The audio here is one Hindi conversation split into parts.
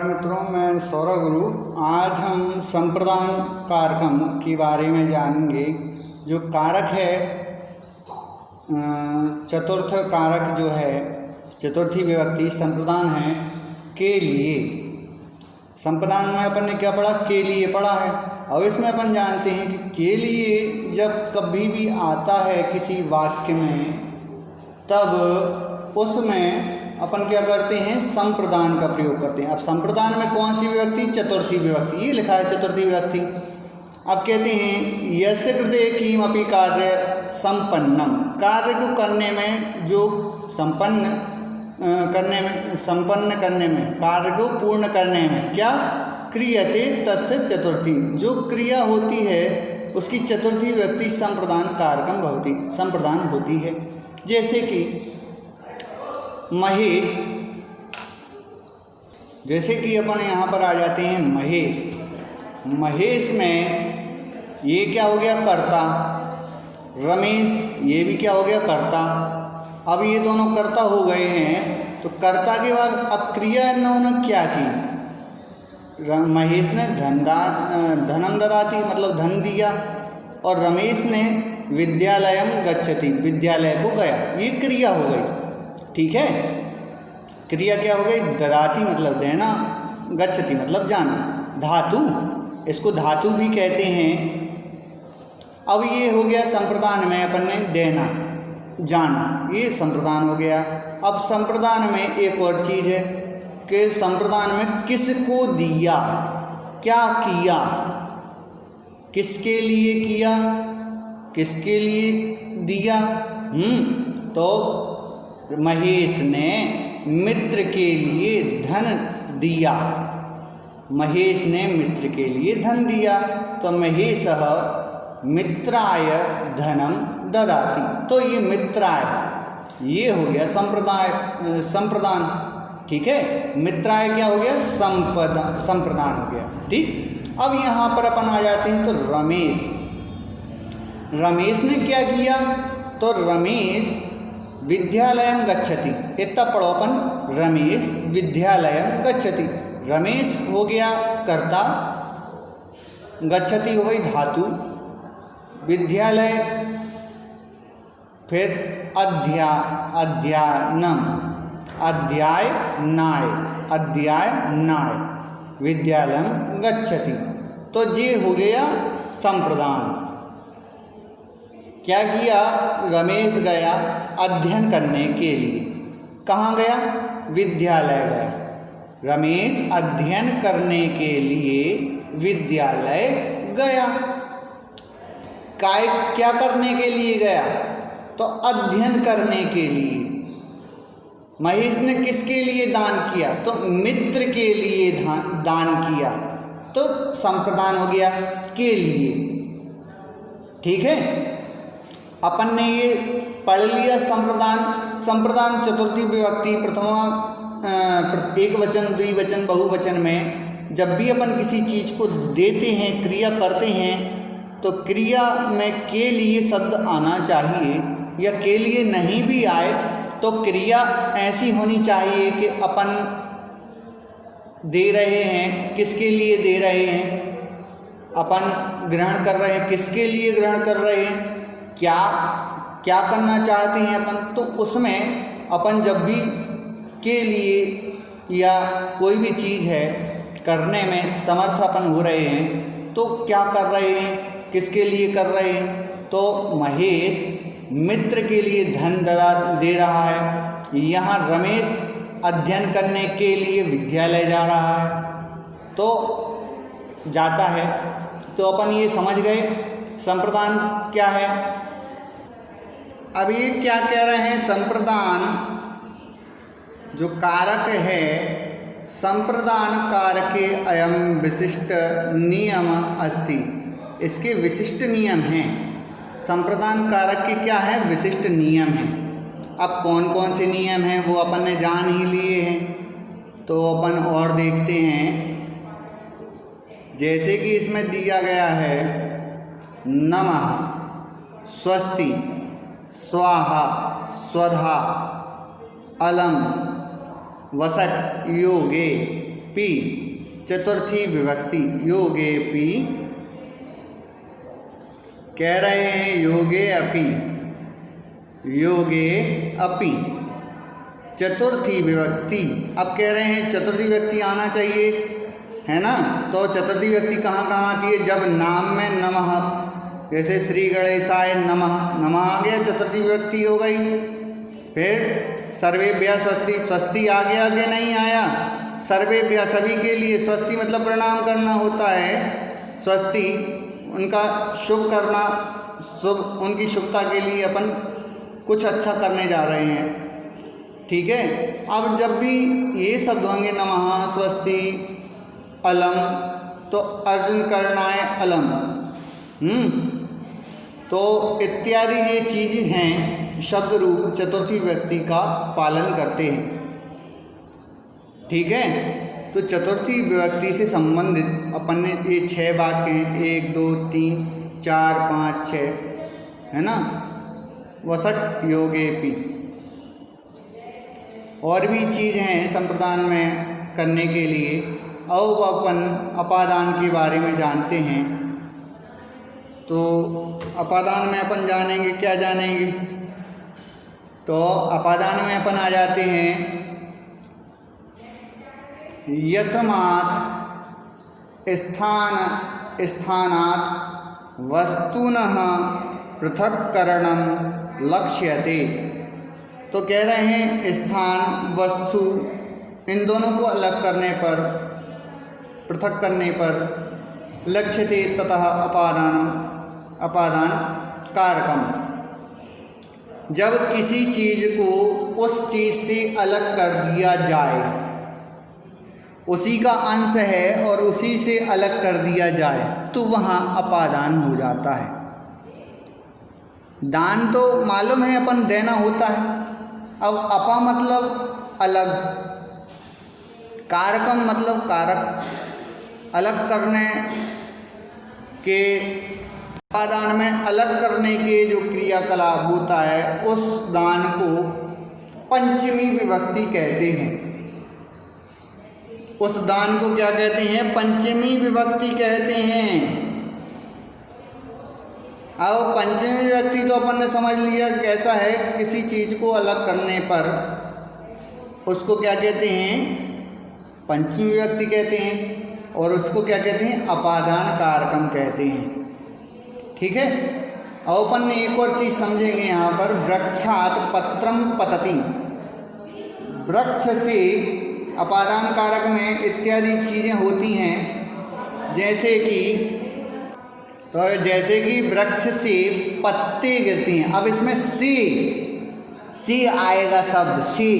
नमस्कार मित्रों, मैं सौरभ गुरु। आज हम संप्रदान कारकम के बारे में जानेंगे। जो कारक है चतुर्थ कारक जो है चतुर्थी विभक्ति संप्रदान है के लिए। संप्रदान में अपन ने क्या पढ़ा? के लिए पढ़ा है। अब इसमें अपन जानते हैं कि के लिए जब कभी भी आता है किसी वाक्य में, तब उसमें अपन क्या करते हैं? संप्रदान का प्रयोग करते हैं। अब संप्रदान में कौन सी विभक्ति? चतुर्थी विभक्ति। ये लिखा है चतुर्थी विभक्ति। अब कहते हैं यस्य कृते किमपि कार्य संपन्नम। कार्य को करने में, जो संपन्न करने में, कार्य को पूर्ण करने में क्या क्रियते तस्य चतुर्थी। जो क्रिया होती है उसकी चतुर्थी विभक्ति संप्रदान कारकम भवति, संप्रदान होती है। जैसे कि महेश, जैसे कि अपन यहाँ पर आ जाते हैं महेश। महेश में ये क्या हो गया? कर्ता। रमेश, ये भी क्या हो गया? कर्ता। अब ये दोनों कर्ता हो गए हैं, तो कर्ता के बाद अब क्रिया इन्होंने क्या की? महेश ने धनम ददाति मतलब धन दिया, और रमेश ने विद्यालयम गच्छति विद्यालय को गया। ये क्रिया हो गई। ठीक है, क्रिया क्या हो गई? ददाति मतलब देना, गच्छति मतलब जाना। धातु, इसको धातु भी कहते हैं। अब ये हो गया संप्रदान में अपन ने देना, जाना, ये संप्रदान हो गया। अब संप्रदान में एक और चीज़ है कि संप्रदान में किसको दिया, क्या किया, किसके लिए किया, किसके लिए दिया। तो महेश ने मित्र के लिए धन दिया। महेश ने मित्र के लिए धन दिया, तो महेशः मित्राय धनम ददाति। तो ये मित्राय, ये हो गया संप्रदान। ठीक है, मित्राय क्या हो गया? संप्रदान हो गया। ठीक। अब यहाँ पर अपन आ जाते हैं तो रमेश। रमेश ने क्या किया? तो रमेश विद्यालयम गच्छति। इतना पढ़ो अपन, रमेश विद्यालयम गच्छति। रमेश हो गया कर्ता, गच्छति हो गई धातु, विद्यालय फिर अध्ययनम, अध्याय नाय विद्यालयम गच्छति। तो ये हो गया संप्रदान। क्या किया? रमेश गया अध्ययन करने के लिए। कहाँ गया? विद्यालय गया। रमेश अध्ययन करने के लिए विद्यालय गया। क्या करने के लिए गया? तो अध्ययन करने के लिए। महेश ने किसके लिए दान किया? तो मित्र के लिए दान किया। तो संप्रदान हो गया के लिए। ठीक है, अपन ने ये पढ़ लिया संप्रदान चतुर्थी विभक्ति प्रथमा एक वचन, द्विवचन, बहुवचन में जब भी अपन किसी चीज़ को देते हैं, क्रिया करते हैं, तो क्रिया में के लिए शब्द आना चाहिए, या के लिए नहीं भी आए तो क्रिया ऐसी होनी चाहिए कि अपन दे रहे हैं, किसके लिए दे रहे हैं, अपन ग्रहण कर रहे हैं, किसके लिए ग्रहण कर रहे हैं, क्या करना चाहते हैं अपन। तो उसमें अपन जब भी के लिए या कोई भी चीज़ है करने में समर्थ अपन हो रहे हैं, तो क्या कर रहे हैं, किसके लिए कर रहे हैं। तो महेश मित्र के लिए धन दे रहा है। यहाँ रमेश अध्ययन करने के लिए विद्यालय जा रहा है, तो जाता है। तो अपन ये समझ गए संप्रदान क्या है। अब ये क्या कह रहे हैं? संप्रदान जो कारक है, संप्रदान कारके अयम विशिष्ट नियम अस्ति। इसके विशिष्ट नियम हैं। संप्रदान कारक के क्या है? विशिष्ट नियम हैं। अब कौन कौन से नियम हैं वो अपन ने जान ही लिए हैं, तो अपन और देखते हैं। जैसे कि इसमें दिया गया है नमः, स्वस्ति, स्वाहा, स्वधा, अलम, वसट, योगे, पी चतुर्थी विभक्ति योगे पी, कह रहे हैं योगे अपि, योगे अपि चतुर्थी विभक्ति। अब कह रहे हैं चतुर्थी विभक्ति आना चाहिए, है ना। तो चतुर्थी विभक्ति कहाँ कहाँ आती है? जब नाम में नमः, जैसे श्री गणेशाय नमः, नमः आ गया, चतुर्थी विभक्ति हो गई। फिर सर्वेभ्यः स्वस्ति, स्वस्ति आ गया कि नहीं आया? सर्वेभ्यः सभी के लिए, स्वस्ति मतलब प्रणाम करना होता है। स्वस्ति उनका शुभ करना, शुभ उनकी शुभता के लिए अपन कुछ अच्छा करने जा रहे हैं, ठीक है। अब जब भी ये शब्द होंगे नमः, स्वस्ति, अलम, तो अर्जुन करणाय अलम, तो इत्यादि ये चीज़ हैं शब्द रूप चतुर्थी व्यक्ति का पालन करते हैं, ठीक है। तो चतुर्थी विभक्ति से संबंधित अपन ने ये 6 वाक्य हैं, 1 2 3 4 5 6, है ना। वसट योगेपि और भी चीज़ हैं संप्रदान में करने के लिए। अब अपन अपादान के बारे में जानते हैं। तो अपादान में अपन जानेंगे, क्या जानेंगे? तो अपादान में अपन आ जाते हैं यस्मात् स्थानात् वस्तुनः पृथक्करणं लक्ष्यते। तो कह रहे हैं स्थान, वस्तु, इन दोनों को अलग करने पर, पृथक करने पर लक्ष्यते ततः अपादान कारकम। जब किसी चीज़ को उस चीज़ से अलग कर दिया जाए, उसी का अंश है और उसी से अलग कर दिया जाए, तो वहाँ अपादान हो जाता है। दान तो मालूम है अपन देना होता है। अब अपा मतलब अलग, कारकम मतलब कारक, अलग करने के, अपादान में अलग करने के जो क्रियाकलाप होता है उस दान को पंचमी विभक्ति कहते हैं। उस दान को क्या कहते हैं? पंचमी विभक्ति कहते हैं। अब पंचमी विभक्ति तो अपन ने समझ लिया कैसा है, किसी चीज़ को अलग करने पर उसको क्या कहते हैं? पंचमी विभक्ति कहते हैं। और उसको क्या कहते हैं? अपादान कारकम कहते हैं, ठीक है। अब अपन ने एक और चीज़ समझेंगे यहाँ पर, वृक्षात पत्रम पतति। वृक्ष से अपादान कारक में इत्यादि चीज़ें होती हैं, जैसे कि वृक्ष से पत्ते गिरती हैं। अब इसमें से आएगा शब्द से,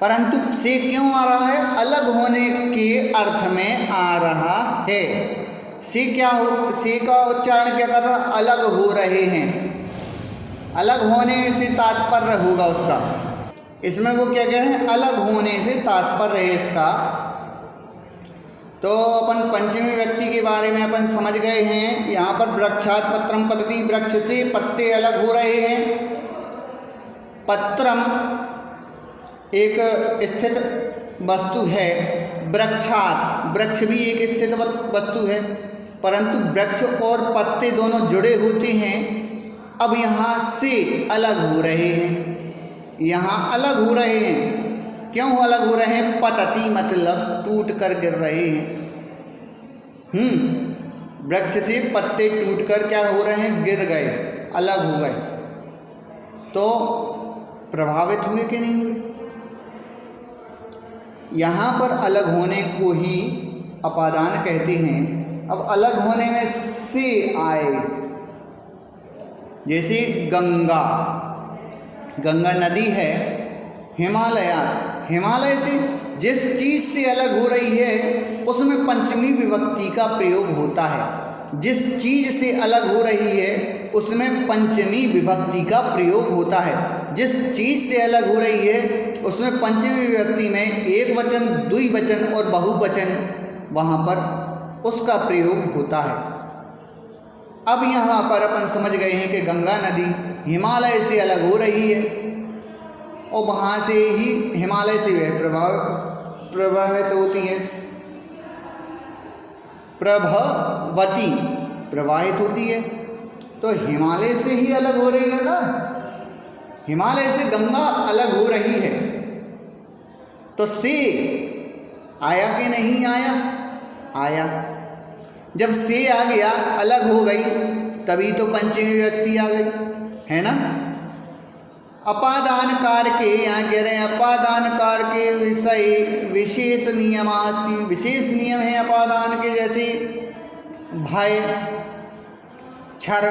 परंतु से क्यों आ रहा है? अलग होने के अर्थ में आ रहा है। से का उच्चारण क्या कर रहा है? अलग हो रहे हैं, अलग होने से तात्पर्य होगा उसका। इसमें वो क्या कह रहे हैं? अलग होने से तात्पर्य है इसका। तो अपन पंचमी व्यक्ति के बारे में अपन समझ गए हैं। यहाँ पर वृक्षात पत्रम पतति, वृक्ष से पत्ते अलग हो रहे हैं। पत्रम एक स्थित वस्तु है, वृक्षात वृक्ष भी एक स्थित वस्तु है, परंतु वृक्ष और पत्ते दोनों जुड़े होते हैं। अब यहाँ से अलग हो रहे हैं, यहाँ अलग हो रहे हैं। क्यों अलग हो रहे हैं? पतति मतलब टूट कर गिर रहे हैं। वृक्ष से पत्ते टूट कर क्या हो रहे हैं? गिर गए, अलग हो गए। तो प्रभावित हुए कि नहीं हुए? यहाँ पर अलग होने को ही अपादान कहते हैं। अब अलग होने में से आए, जैसे गंगा नदी है, हिमालय से जिस चीज़ से अलग हो रही है उसमें पंचमी विभक्ति का प्रयोग होता है। जिस चीज़ से अलग हो रही है उसमें पंचमी विभक्ति का प्रयोग होता है। जिस चीज़ से अलग हो रही है उसमें पंचमी विभक्ति में एक वचन, द्विवचन और बहुवचन वहाँ पर उसका प्रयोग होता है। अब यहाँ पर अपन समझ गए हैं कि गंगा नदी हिमालय से अलग हो रही है और वहाँ से ही हिमालय से वह प्रवाहित होती है, प्रभवती प्रवाहित होती है। तो हिमालय से ही अलग हो रही है ना, हिमालय से गंगा अलग हो रही है। तो से आया कि नहीं आया? आया। जब से आ गया, अलग हो गई, तभी तो पंचमी विभक्ति आ गई, है ना। अपादान कार के, यहाँ कह रहे हैं अपादान कार के विषय विशेष नियमास्ति, विशेष नियम है अपादान के, जैसे भय, क्षर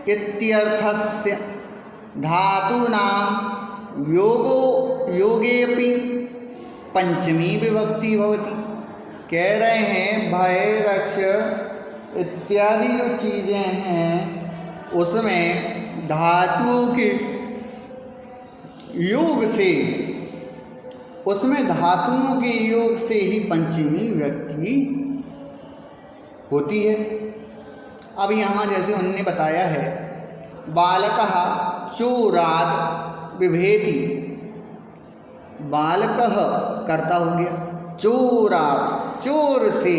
इत्यर्थस्य धातूनां योगेऽपि पंचमी विभक्ति भवति। कह रहे हैं भय, रक्ष इत्यादि जो चीज़ें हैं उसमें धातुओं के योग से, उसमें धातुओं के योग से ही पंचमी विभक्ति होती है। अब यहाँ जैसे उन्होंने बताया है, बालकः चोरात् बिभेति, बालकः कर्ता हो गया, चोरात् चोर से,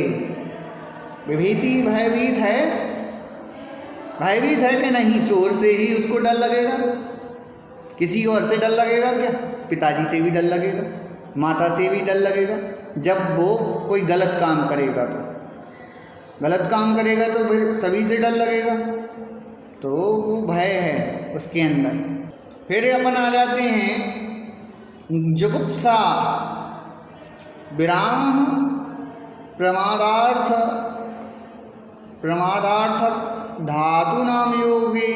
बिभेति भयभीत है, भयभीत है कि नहीं? चोर से ही उसको डर लगेगा, किसी और से डर लगेगा क्या? पिताजी से भी डर लगेगा, माता से भी डर लगेगा। जब वो कोई गलत काम करेगा तो, गलत काम करेगा तो फिर सभी से डर लगेगा, तो वो भय है उसके अंदर। फिर अपन आ जाते हैं जुगुप्सा, विराम प्रमादार्थ धातु नाम योगे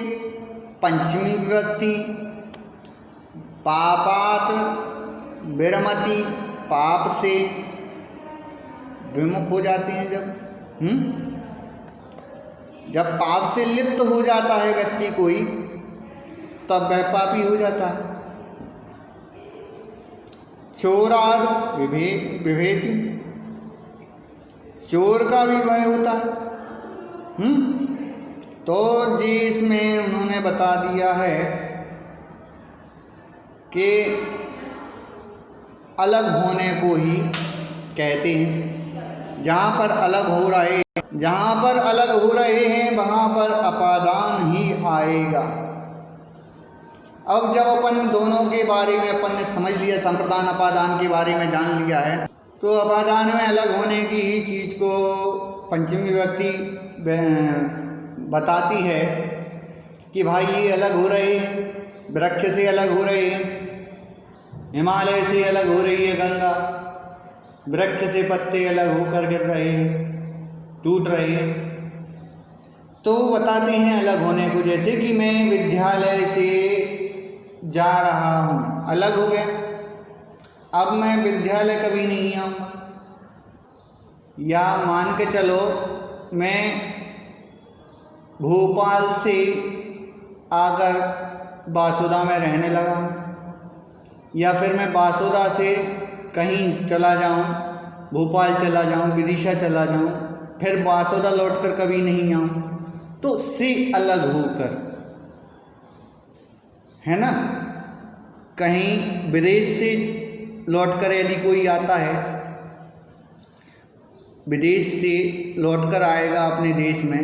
पंचमी विभक्ति, पापात विरमति, पाप से विमुख हो जाते हैं जब पाप से लिप्त हो जाता है व्यक्ति कोई, तब वह पापी हो जाता है। चोराद विभेति, चोर का भी भय होता है। तो जी इसमें उन्होंने बता दिया है कि अलग होने को ही कहते हैं। जहाँ पर अलग हो रहे हैं वहाँ पर अपादान ही आएगा। अब जब अपन दोनों के बारे में अपन ने समझ लिया, संप्रदान अपादान के बारे में जान लिया है, तो अपादान में अलग होने की ही चीज़ को पंचमी विभक्ति बताती है कि भाई ये अलग हो रहे हैं, वृक्ष से अलग हो रहे हैं, हिमालय से अलग हो रही है गंगा, वृक्ष से पत्ते अलग होकर गिर रहे हैं, टूट रहे हैं, तो बताते हैं अलग होने को। जैसे कि मैं विद्यालय से जा रहा हूँ, अलग हो गया, अब मैं विद्यालय कभी नहीं आऊँगा। या मान के चलो मैं भोपाल से आकर बासुदा में रहने लगा, या फिर मैं बासुदा से कहीं चला जाऊं, भोपाल चला जाऊं, विदिशा चला जाऊं, फिर बासुदा लौटकर कभी नहीं आऊं, तो से अलग होकर, है ना। कहीं विदेश से लौटकर यदि कोई आता है, विदेश से लौटकर आएगा अपने देश में,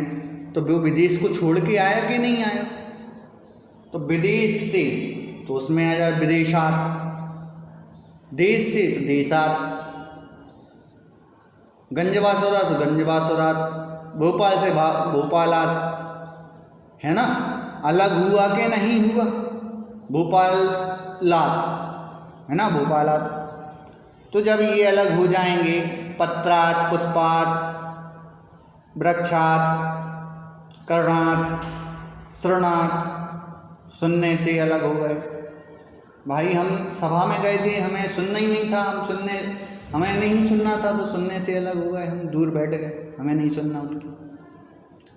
तो वो विदेश को छोड़ के आया कि नहीं आया? तो विदेश से तो उसमें आ जाए विदेशात, देश से तो देशात, गंजबासुदा से गंजबासुदात, भोपाल से भोपालात, है ना। अलग हुआ कि नहीं हुआ? भोपालात, है ना, भोपालात। तो जब ये अलग हो जाएंगे, पत्रात, पुष्पात, वृक्षात, कर्णात, श्रवणात, सुनने से अलग हो गए। भाई हम सभा में गए थे, हमें सुनना ही नहीं था, हमें नहीं सुनना था, तो सुनने से अलग हो गए, हम दूर बैठ गए, हमें नहीं सुनना उनकी।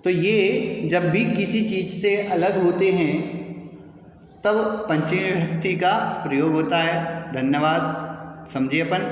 तो ये जब भी किसी चीज़ से अलग होते हैं तब पंचमी विभक्ति का प्रयोग होता है। धन्यवाद। समझिए अपन।